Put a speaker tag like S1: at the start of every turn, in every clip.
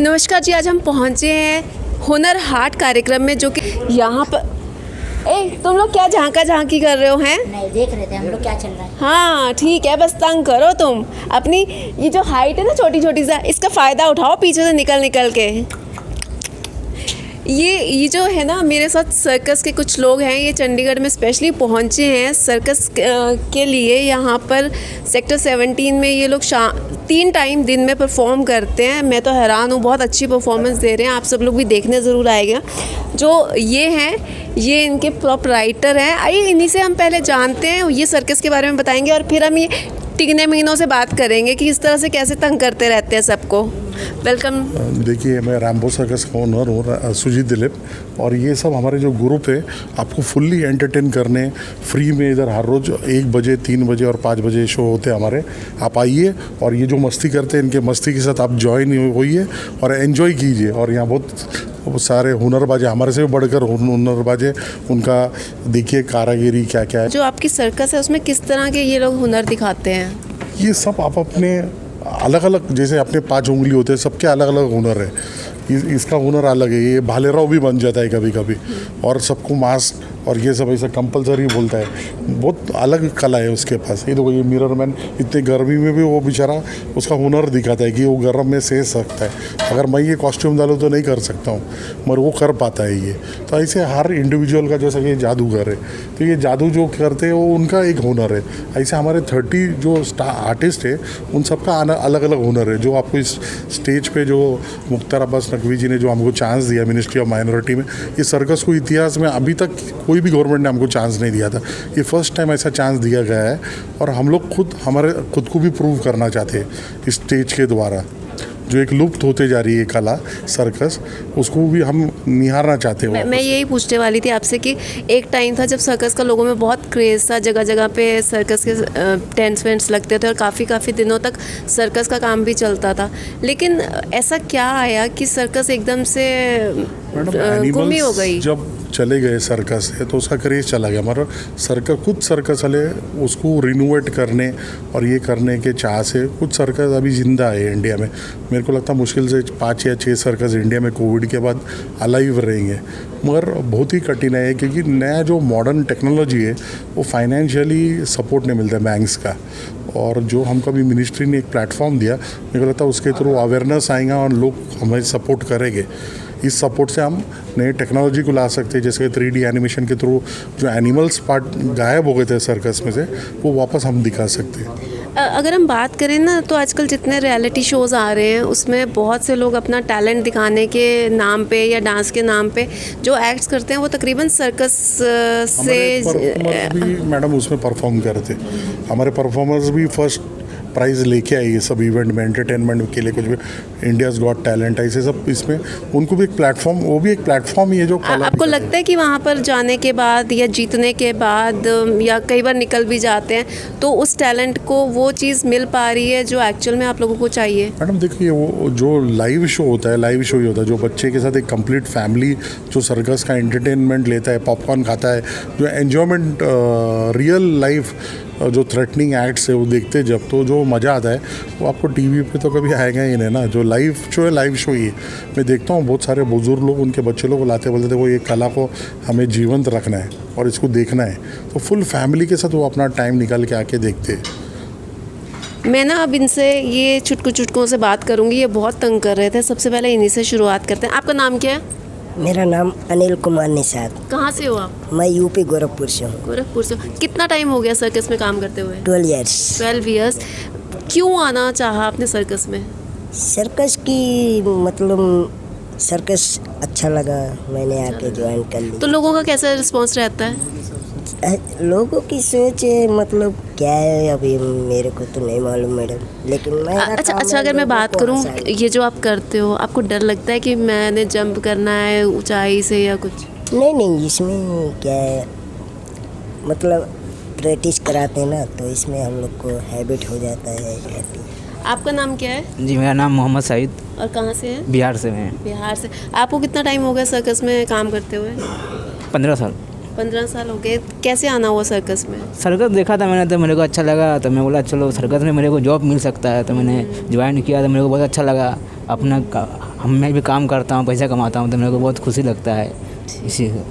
S1: नमस्कार जी, आज हम पहुंचे हैं हुनर हाट कार्यक्रम में, जो कि यहाँ पर तुम लोग क्या झांकी कर रहे हो हैं?
S2: नहीं, देख रहे थे हम लोग क्या चल रहा है।
S1: हाँ ठीक है, बस तंग करो तुम अपनी। ये जो हाइट है ना छोटी छोटी सा, इसका फ़ायदा उठाओ पीछे से निकल के। ये जो है ना, मेरे साथ सर्कस के कुछ लोग हैं, ये चंडीगढ़ में स्पेशली पहुंचे हैं सर्कस के लिए। यहाँ पर सेक्टर 17 में ये लोग 3 टाइम दिन में परफॉर्म करते हैं। मैं तो हैरान हूँ, बहुत अच्छी परफॉर्मेंस दे रहे हैं। आप सब लोग भी देखने ज़रूर आएगा। जो ये हैं, ये इनके प्रोपराइटर हैं। आइए इन्हीं से हम पहले जानते हैं, ये सर्कस के बारे में बताएंगे और फिर हम ये टिकने मीनों से बात करेंगे कि इस तरह से कैसे तंग करते रहते हैं सबको। वेलकम।
S3: देखिए, मैं रैम्बो सर्कस का ओनर हूँ, सुजीत दिलीप, और ये सब हमारे जो ग्रुप है आपको फुल्ली एंटरटेन करने फ्री में इधर हर रोज़ 1 बजे, 3 बजे और 5 बजे शो होते हैं हमारे। आप आइए और ये जो मस्ती करते हैं, इनके मस्ती के साथ आप ज्वाइन होइए और एंजॉय कीजिए। और यहाँ बहुत सारे हुनरबाज, हमारे से भी बढ़कर हुनरबाज, उनका देखिए कारागिरी क्या क्या है।
S1: जो आपकी सर्कस है उसमें किस तरह के ये लोग हुनर दिखाते हैं?
S3: ये सब आप अपने अलग अलग, जैसे अपने 5 उंगली होते हैं, सबके अलग अलग हुनर है। इसका हुनर अलग है। ये भालेराव भी बन जाता है कभी कभी, और सबको मास्क और ये सब ऐसा कंपलसरी बोलता है। बहुत अलग कला है उसके पास। ये देखो, ये मिरर मैन, इतने गर्मी में भी वो बेचारा उसका हुनर दिखाता है कि वो गर्म में सह सकता है। अगर मैं ये कॉस्ट्यूम डालूँ तो नहीं कर सकता हूँ, मगर वो कर पाता है ये। तो ऐसे हर इंडिविजुअल का, जैसा कि जादूगर है, तो ये जादू जो करते हैं वो उनका एक हुनर है। ऐसे हमारे 30 जो आर्टिस्ट है, उन सबका अलग अलग हुनर है। जो आपको इस स्टेज पे जो मुख्तार अब्बास नकवी जी ने जो हमको चांस दिया मिनिस्ट्री ऑफ माइनॉरिटी में, ये सर्कस को इतिहास में अभी तक कोई भी गवर्नमेंट ने हमको चांस नहीं दिया था। ये फर्स्ट टाइम ऐसा चांस दिया गया है, और हम लोग खुद को भी प्रूव करना चाहते हैं इस स्टेज के द्वारा। जो एक लुप्त होते जा रही है कला सर्कस, उसको भी हम निहारना चाहते हैं।
S1: मैं यही पूछने वाली थी आपसे कि एक टाइम था जब सर्कस का लोगों में बहुत क्रेज़ था, जगह जगह पे सर्कस के टेंट्स वेंट्स लगते थे और काफ़ी दिनों तक सर्कस का काम भी चलता था। लेकिन ऐसा क्या आया कि सर्कस एकदम से गुम ही हो गई?
S3: जब चले गए सर्कस है तो उसका क्रेज़ चला गया। मगर कुछ सर्कस वाले उसको रिनोवेट करने और ये करने के चाह से कुछ सर्कस अभी ज़िंदा है इंडिया में। मेरे को लगता है मुश्किल से 5 या 6 सर्कस इंडिया में कोविड के बाद अलाइव रहेंगे, मगर बहुत ही कठिन है, क्योंकि नया जो मॉडर्न टेक्नोलॉजी है वो फाइनेंशियली सपोर्ट नहीं मिलता है बैंक्स का। और जो हमको अभी मिनिस्ट्री ने एक प्लेटफॉर्म दिया, मेरे को लगता है उसके थ्रू अवेयरनेस आएगा और लोग हमें सपोर्ट करेंगे। इस सपोर्ट से हम नई टेक्नोलॉजी को ला सकते हैं, जैसे 3D एनिमेशन के थ्रू जो एनिमल्स पार्ट गायब हो गए थे सर्कस में से, वो वापस हम दिखा सकते हैं।
S1: अगर हम बात करें ना, तो आजकल जितने रियलिटी शोज़ आ रहे हैं उसमें बहुत से लोग अपना टैलेंट दिखाने के नाम पे या डांस के नाम पे जो एक्ट्स करते हैं, वो तकरीबन सर्कस से
S3: भी मैडम उसमें परफॉर्म करते। हमारे परफॉर्मर्स भी फर्स्ट प्राइज़ लेके आई ये सब इवेंट में, एंटरटेनमेंट के लिए कुछ भी, इंडियाज़ गॉट टैलेंट, ऐसे सब। इसमें उनको भी एक प्लेटफॉर्म, वो भी एक प्लेटफॉर्म ही है जो कला।
S1: आपको लगता है कि वहाँ पर जाने के बाद या जीतने के बाद या कई बार निकल भी जाते हैं, तो उस टैलेंट को वो चीज़ मिल पा रही है जो एक्चुअल में आप लोगों को चाहिए?
S3: मैडम देखिए, वो जो लाइव शो होता है, लाइव शो ही होता है जो बच्चे के साथ एक कंप्लीट फैमिली जो सर्कस का एंटरटेनमेंट लेता है, पॉपकॉर्न खाता है, जो एन्जॉयमेंट रियल लाइफ जो थ्रेटनिंग एक्ट्स है वो देखते जब, तो जो मज़ा आता है वो आपको टीवी पे तो कभी आएगा ही नहीं ना। जो लाइव शो है, लाइव शो ही है। मैं देखता हूँ बहुत सारे बुजुर्ग लोग उनके बच्चे लोग लाते बोलते थे, वो ये कला को हमें जीवंत रखना है और इसको देखना है, तो फुल फैमिली के साथ वो अपना टाइम निकाल के आके देखते हैं।
S1: मैं ना अब इनसे ये चुटकुओं से बात करूँगी, ये बहुत तंग कर रहे थे। सबसे पहले इन्हीं से शुरुआत करते हैं। आपका नाम क्या है?
S2: मेरा नाम अनिल कुमार निषाद।
S1: कहाँ से हो आप?
S2: मैं यूपी गोरखपुर से हूँ।
S1: गोरखपुर से। कितना टाइम हो गया सर्कस में काम करते हुए?
S2: 12
S1: ईयर्स। क्यों आना चाहा आपने सर्कस में?
S2: सर्कस की मतलब सर्कस अच्छा लगा, मैंने आके ज्वाइन कर ली।
S1: तो लोगों का कैसा रिस्पॉन्स रहता है?
S2: लोगों की सोच मतलब क्या है अभी मेरे को तो नहीं मालूम मैडम, लेकिन मैं
S1: अच्छा अगर मैं बात करूं, ये जो आप करते हो, आपको डर लगता है कि मैंने जंप करना है ऊंचाई से या कुछ?
S2: नहीं, इसमें क्या है, मतलब प्रैक्टिस कराते हैं ना, तो इसमें हम लोग को हैबिट हो जाता है।
S1: आपका नाम क्या है?
S4: जी, मेरा नाम मोहम्मद सईद।
S1: और कहाँ से हैं?
S4: बिहार से हैं।
S1: बिहार से। आपको कितना टाइम हो गया सर्कस में काम करते हुए?
S4: 15 साल।
S1: 15 साल हो गए। कैसे आना हुआ सर्कस में?
S4: सर्कस देखा था मैंने, तो मेरे को अच्छा लगा, तो मैं बोला चलो सर्कस में मेरे को जॉब मिल सकता है, तो मैंने ज्वाइन किया, तो मेरे को बहुत अच्छा लगा। अपना मैं भी काम करता हूँ, पैसा कमाता हूँ, तो मेरे को बहुत खुशी लगता है इसी से।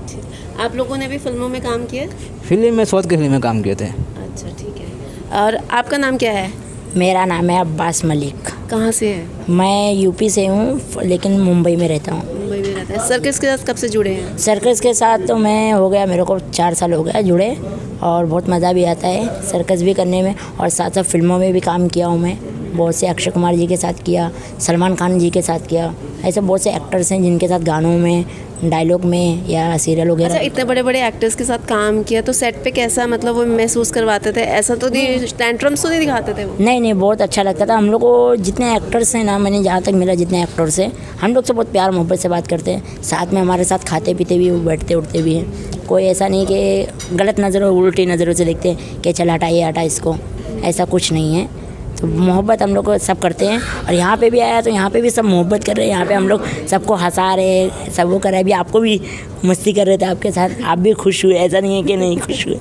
S1: आप लोगों ने भी फिल्मों में काम किया?
S4: फिल्म में साउथ की फिल्म में काम किए थे।
S1: अच्छा, ठीक है। और आपका नाम क्या है?
S5: मेरा नाम है अब्बास मलिक।
S1: कहाँ से है?
S5: मैं यूपी से हूँ लेकिन मुंबई में रहता हूँ।
S1: मुंबई में रहता है। सर्कस के साथ कब से जुड़े हैं?
S5: सर्कस के साथ तो मैं हो गया, मेरे को 4 साल हो गया जुड़े, और बहुत मज़ा भी आता है सर्कस भी करने में, और साथ साथ फिल्मों में भी काम किया हूँ मैं। बहुत से अक्षय कुमार जी के साथ किया, सलमान खान जी के साथ किया, ऐसे बहुत से एक्टर्स हैं जिनके साथ गानों में, डायलॉग में या सीरियल
S1: अच्छा,
S5: वगैरह।
S1: इतने बड़े बड़े एक्टर्स के साथ काम किया तो सेट पे कैसा, मतलब वो महसूस करवाते थे? ऐसा तो नहीं, टेंट्रम्स तो नहीं दिखाते थे वो?
S5: नहीं, बहुत अच्छा लगता था। हम लोग को जितने एक्टर्स हैं ना, मैंने जहाँ तक मिला जितने एक्टर्स हैं, हम लोग से बहुत प्यार मोहब्बत से बात करते हैं। साथ में हमारे साथ खाते पीते भी, बैठते उठते भी हैं। कोई ऐसा नहीं कि गलत नज़रों उल्टी नज़रों से देखते हैं कि चल हटा ये हटा इसको, ऐसा कुछ नहीं है। तो मोहब्बत हम लोग को सब करते हैं, और यहाँ पे भी आया तो यहाँ पे भी सब मोहब्बत कर रहे हैं। यहाँ पे हम लोग सबको हंसा रहे हैं, सब वो कर रहे हैं। अभी आपको भी मस्ती कर रहे थे आपके साथ, आप भी खुश हुए, ऐसा नहीं है कि नहीं खुश हुए।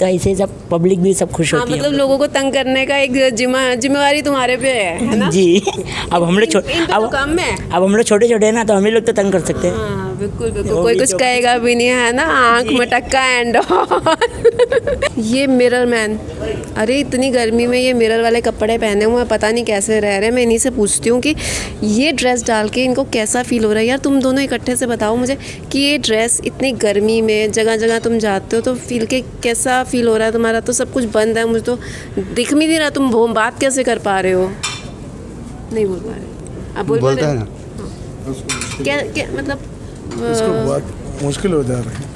S5: तो ऐसे ही सब पब्लिक भी सब खुश
S1: हाँ,
S5: होती है।
S1: मतलब लोगों को तंग करने का एक जिम्मेवारी तुम्हारे पे है ना?
S5: जी। अब हम लोग अब हम लोग छोटे छोटे हैं ना, तो हम ही लोग तो तंग कर सकते हैं।
S1: हाँ, बिल्कुल बिल्कुल, कोई कुछ कहेगा भी नहीं, है ना? आँख मटक्का एंड ये मिरर मैन, अरे इतनी गर्मी में ये मिरर वाले कपड़े पहने हुए हैं, पता नहीं कैसे रह रहे हैं। मैं इन्हीं से पूछती हूँ कि ये ड्रेस डाल के इनको कैसा फील हो रहा है। यार तुम दोनों इकट्ठे से बताओ मुझे कि ये ड्रेस इतनी गर्मी में जगह जगह तुम जाते हो तो कैसा फील हो रहा है तुम्हारा? तो सब कुछ बंद है, मुझे तो दिख भी नहीं रहा, तुम वो बात कैसे कर पा रहे हो? नहीं बोल पा रहे? आप बोलते हैं ना? क्या मतलब
S6: इसको बहुत मुश्किल हो जा रहा है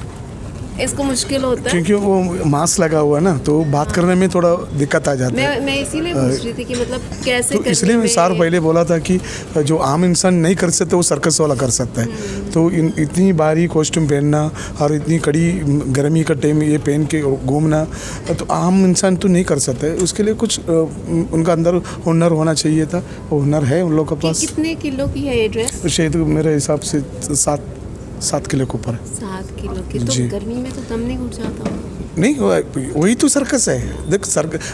S1: इसको मुश्किल होता है
S6: क्योंकि वो मास्क लगा हुआ है ना, तो बात करने में थोड़ा दिक्कत आ जाती है।
S1: मैं इसीलिए पूछ रही थी कि मतलब कैसे
S6: तो इसलिए मैं सार पहले बोला था कि जो आम इंसान नहीं कर सकते वो सर्कस वाला कर सकता है। तो इतनी भारी कॉस्ट्यूम पहनना और इतनी कड़ी गर्मी का टाइम ये पहन के घूमना, तो आम इंसान तो नहीं कर सकता है। उसके लिए कुछ उनका अंदर हुनर होना चाहिए था, वो हुनर है उन लोगों के पास।
S1: कितने किलो की है ये ड्रेस?
S6: शायद मेरे हिसाब से 7 किलो के ऊपर है।
S1: 7 किलो की? तो गर्मी में तो दम नहीं घुट जाता?
S6: नहीं, वही तो सर्कस है। देख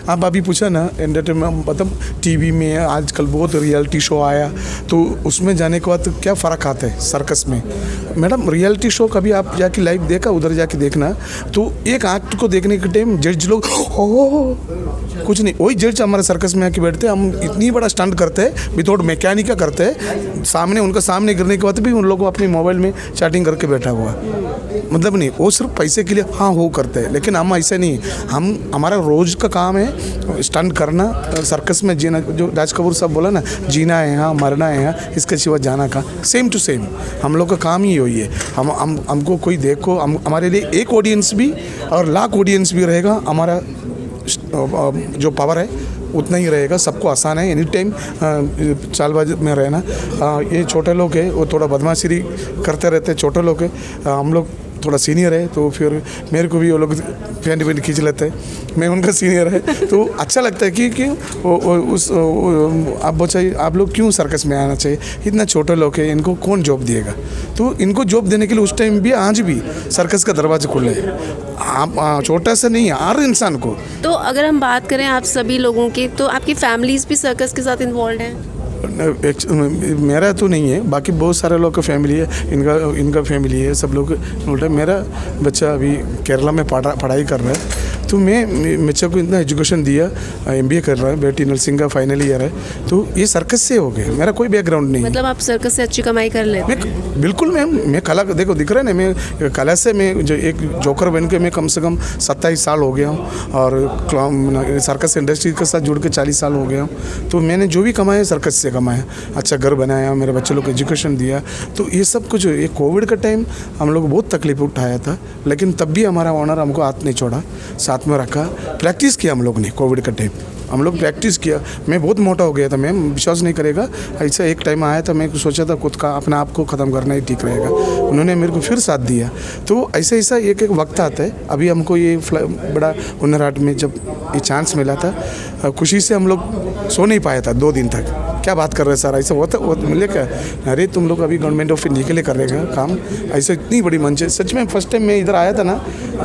S6: आप अभी पूछा ना एंटरटेनमेंट, मतलब टीवी में आजकल बहुत रियलिटी शो आया, तो उसमें जाने के बाद तो क्या फ़र्क आता है सर्कस में। मैडम रियलिटी शो कभी आप जाके लाइव देखा, उधर जाके देखना, तो एक एक्ट को देखने के टाइम जज लोग कुछ नहीं, वही जज हमारे सर्कस में आके बैठते हैं। हम इतनी बड़ा स्टंट करते हैं, विदाउट मैकेनिका करते हैं, सामने उनका सामने गिरने के बाद भी उन लोगों को अपने मोबाइल में चैटिंग करके बैठा हुआ, मतलब नहीं, वो सिर्फ पैसे के लिए हाँ वो करते हैं। लेकिन हम ऐसे नहीं, हमारा रोज़ का काम है स्टंट करना, सर्कस में जीना। जो राज कपूर साहब बोला ना, जीना है यहाँ, मरना है यहाँ, इसके सिवा जाना का, सेम टू सेम हम लोग का काम ही वही है। हमको कोई देखो, हमारे लिए एक ऑडियंस भी और लाख ऑडियंस भी रहेगा, हमारा जो पावर है उतना ही रहेगा। सबको आसान है एनी टाइम चालबाज में रहना। ये छोटे लोग हैं, वो थोड़ा बदमाशी करते रहते हैं, छोटे लोग हैं। हम लोग थोड़ा सीनियर है, तो फिर मेरे को भी वो लोग पैंट खींच लेते हैं, मैं उनका सीनियर है, तो अच्छा लगता है कि आप बताइए, आप लोग क्यों सर्कस में आना चाहिए? इतना छोटे लोग हैं, इनको कौन जॉब देगा? तो इनको जॉब देने के लिए उस टाइम भी आज भी सर्कस का दरवाजा खुले है। आप छोटा सा नहीं है, हर इंसान को।
S1: तो अगर हम बात करें आप सभी लोगों की, तो आपकी फैमिलीज भी सर्कस के साथ इन्वॉल्व हैं?
S6: मेरा तो नहीं है, बाकी बहुत सारे लोग का फैमिली है, इनका फैमिली है, सब लोग उल्टा। मेरा बच्चा अभी केरला में पढ़ाई कर रहा है, तो मैं बच्चे को इतना एजुकेशन दिया, MBA कर रहा है, बेटी नर्सिंग का फाइनल ईयर है, तो ये सर्कस से हो गया। मेरा कोई बैकग्राउंड नहीं।
S1: मतलब आप सर्कस से अच्छी कमाई कर लेते हैं?
S6: बिल्कुल मैम, मैं कला देखो दिख रहा है ना, मैं कला से मैं जो एक जोकर बन के मैं कम से कम 27 साल हो गया हूँ, और सर्कस इंडस्ट्री के साथ जुड़ के 40 साल हो गया हूँ। तो मैंने जो भी कमाया सर्कस से कमाया, अच्छा घर बनाया, मेरे बच्चे लोग को एजुकेशन दिया। तो ये सब कुछ, ये कोविड का टाइम हम लोग बहुत तकलीफ उठाया था, लेकिन तब भी हमारा ऑनर हमको हाथ नहीं छोड़ा, साथ में रखा। प्रैक्टिस किया हम लोग ने, कोविड का टाइम हम लोग प्रैक्टिस किया। मैं बहुत मोटा हो गया था मैम, विश्वास नहीं करेगा। ऐसा एक टाइम आया था, मैं सोचा था खुद का अपने आप को ख़त्म करना ही ठीक रहेगा, उन्होंने मेरे को फिर साथ दिया। तो ऐसा एक वक्त आता है। अभी हमको ये बड़ा हुनर हाट में जब ये चांस मिला था, खुशी से हम लोग सो नहीं पाया था 2 दिन तक। क्या बात कर रहे हैं सर, ऐसा होता मिले क्या? अरे तुम लोग अभी गवर्नमेंट ऑफ इंडिया के लिए कर रहेगा काम, ऐसे इतनी बड़ी मंच है। सच में फर्स्ट टाइम मैं इधर आया था ना,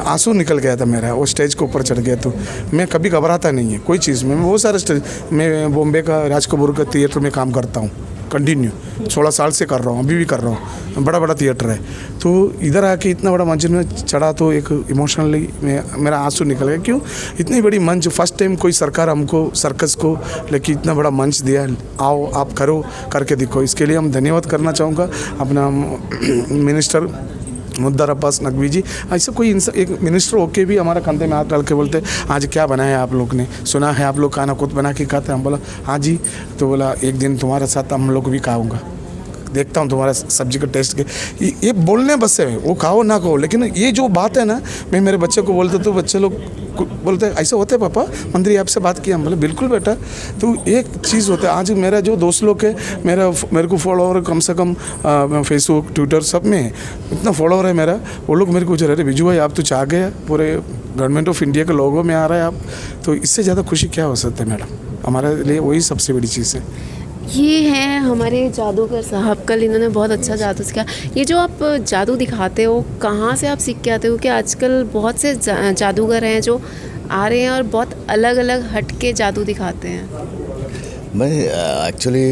S6: आंसू निकल गया था मेरा, वो स्टेज के ऊपर चढ़ गया। तो मैं कभी घबराता नहीं है कोई चीज़ में। मैं बहुत सारे स्टेज, मैं बॉम्बे का राज कपूर का थिएटर में काम करता हूँ, कंटिन्यू 16 साल से कर रहा हूँ, अभी भी कर रहा हूँ। बड़ा बड़ा थिएटर है, तो इधर आके इतना बड़ा मंच में चढ़ा तो एक इमोशनली मेरा आंसू निकल गया। क्यों? इतनी बड़ी मंच, फर्स्ट टाइम कोई सरकार हमको सर्कस को लेके इतना बड़ा मंच दिया, आओ आप करो, करके दिखो। इसके लिए हम धन्यवाद करना चाहूँगा अपना मिनिस्टर मुद्दर अब्बास नकवी जी। ऐसा कोई एक मिनिस्टर होके भी हमारा कंधे में हाथ डाल के बोलते आज क्या बनाया आप लोग ने, सुना है आप लोग खाना खुद बना के खाते हैं। हम बोला हाँ जी, तो बोला एक दिन तुम्हारे साथ हम लोग भी खाऊंगा, देखता हूँ तुम्हारा सब्जी का टेस्ट के। ये बोलने बस से वो खाओ ना खाओ, लेकिन ये जो बात है ना, मैं मेरे बच्चे को बोलता तो बच्चे लोग बोलते हैं ऐसा होता है पापा, मंत्री आपसे बात किया। हम बोले बिल्कुल बेटा। तो एक चीज़ होता है, आज मेरा जो दोस्त लोग है, मेरे को फॉलोअर कम से कम फेसबुक ट्विटर सब में इतना फॉलोअर है मेरा, वो लोग मेरे को पूछ रहे अरे बिजू भाई आप तो चाह गए, पूरे गवर्नमेंट ऑफ इंडिया के लोगों में आ रहा है आप, तो इससे ज़्यादा खुशी क्या हो सकता है मैडम? हमारे लिए वही सबसे बड़ी चीज़ है।
S1: ये हैं हमारे जादूगर साहब, कल इन्होंने बहुत अच्छा जादू सिखाया। ये जो आप जादू दिखाते हो, कहाँ से आप सीख के आते हो? कि आजकल बहुत से जादूगर हैं जो आ रहे हैं और बहुत अलग अलग हट के जादू दिखाते हैं।
S7: मैं एक्चुअली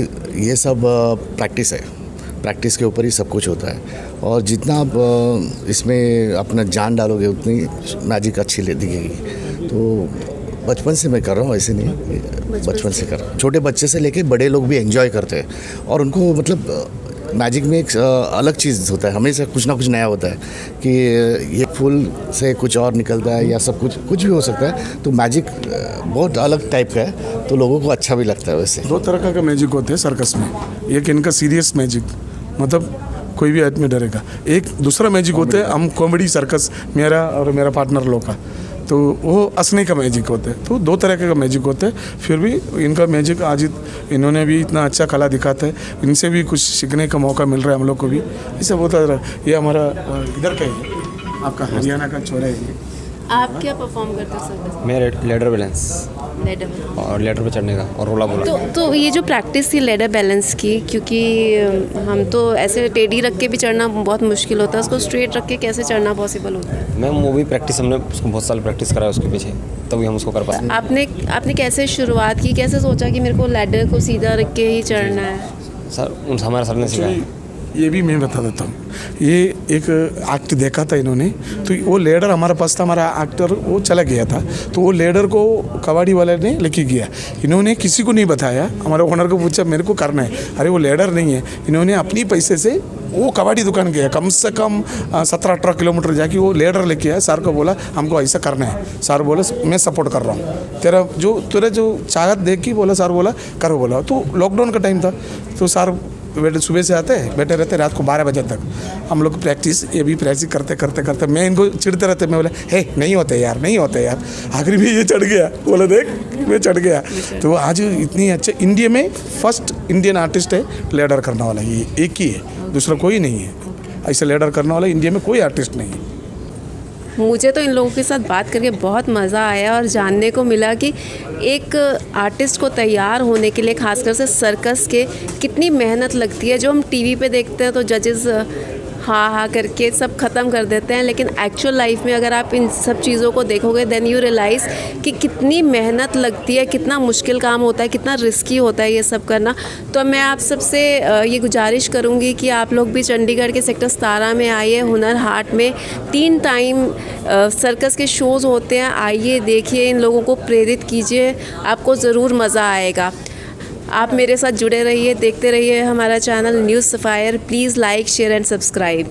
S7: ये सब प्रैक्टिस है, प्रैक्टिस के ऊपर ही सब कुछ होता है। और जितना आप इसमें अपना जान डालोगे उतनी मैजिक अच्छी दिखेगी। तो बचपन से मैं कर रहा हूँ, ऐसे नहीं, बचपन से कर रहा हूँ। छोटे बच्चे से लेके बड़े लोग भी एंजॉय करते हैं। और उनको मतलब मैजिक में एक अलग चीज़ होता है, हमेशा कुछ ना कुछ नया होता है कि ये फूल से कुछ और निकलता है या सब कुछ भी हो सकता है। तो मैजिक बहुत अलग टाइप का है, तो लोगों को अच्छा भी लगता है। वैसे
S6: 2 तरह का मैजिक होते हैं सर्कस में। एक इनका सीरियस मैजिक, मतलब कोई भी आदमी डरेगा। एक दूसरा मैजिक होता है हम कॉमेडी सर्कस, मेरा और मेरा पार्टनर लोग का, तो वो हंसने का मैजिक होता है। तो 2 तरह का मैजिक होता है। फिर भी इनका मैजिक आज इन्होंने भी इतना अच्छा कला दिखाता है, इनसे भी कुछ सीखने का मौका मिल रहा है हम लोग को भी। ऐसा होता है। ये हमारा इधर का है, आपका हरियाणा का छोरा है ये।
S1: आप क्या परफॉर्म करते हो सर्कस में?
S8: मैं लेडर बैलेंस
S1: लेडर
S8: और लेडर पे चढ़ने का और रोला बोला।
S1: तो ये जो प्रैक्टिस थी लेडर बैलेंस की, क्योंकि हम तो ऐसे टेढ़ी रख के भी चढ़ना बहुत मुश्किल होता है, उसको स्ट्रेट रख के कैसे चढ़ना पॉसिबल होता है?
S8: मैं वो भी प्रैक्टिस, हमने उसको बहुत साल प्रैक्टिस करा है उसके पीछे, तभी हम उसको कर पाए।
S1: आपने कैसे शुरुआत की, कैसे सोचा कि मेरे को लेडर को सीधा रख के ही चढ़ना है?
S8: सर हमारे सर ने सिखाया।
S6: ये भी मैं बता देता हूँ। ये एक एक्ट देखा था इन्होंने, तो वो लेडर हमारे पास था, हमारा एक्टर वो चला गया था, तो वो लेडर को कबाड़ी वाले ने लेके गया। इन्होंने किसी को नहीं बताया, हमारे ओनर को पूछा मेरे को करना है, अरे वो लेडर नहीं है। इन्होंने अपनी पैसे से वो कबाड़ी दुकान गया, कम से कम 17-18 किलोमीटर जाके वो लेडर लेके आया। सर को बोला हमको ऐसा करना है। सर बोला मैं सपोर्ट कर रहा हूँ, तेरा जो चाहत देख के बोला, सर बोला करो। बोला तो लॉकडाउन का टाइम था, तो सर बेटे सुबह से आते हैं, बैठे रहते रात को 12 बजे तक। हम लोग प्रैक्टिस, ये भी प्रैक्टिस करते मैं इनको चिढ़ते रहते, मैं बोला हे नहीं होते यार। आखिरी भी ये चढ़ गया, बोला देख मैं चढ़ गया। तो आज इतनी अच्छे इंडिया में फर्स्ट इंडियन आर्टिस्ट है लेडर करने वाला, ये एक ही है, दूसरा कोई नहीं है। ऐसे लेडर करने वाला इंडिया में कोई आर्टिस्ट नहीं है।
S1: मुझे तो इन लोगों के साथ बात करके बहुत मज़ा आया और जानने को मिला कि एक आर्टिस्ट को तैयार होने के लिए, खासकर से सर्कस के, कितनी मेहनत लगती है। जो हम टीवी पे देखते हैं तो जजेस हाँ करके सब ख़त्म कर देते हैं, लेकिन एक्चुअल लाइफ में अगर आप इन सब चीज़ों को देखोगे देन यू रियलाइज़ कि कितनी मेहनत लगती है, कितना मुश्किल काम होता है, कितना रिस्की होता है ये सब करना। तो मैं आप सबसे ये गुजारिश करूँगी कि आप लोग भी चंडीगढ़ के सेक्टर 17 में आइए, हुनर हाट में 3 टाइम सर्कस के शोज़ होते हैं। आइए देखिए, इन लोगों को प्रेरित कीजिए, आपको ज़रूर मज़ा आएगा। आप मेरे साथ जुड़े रहिए, देखते रहिए हमारा channel news sapphire. Please like, share and subscribe.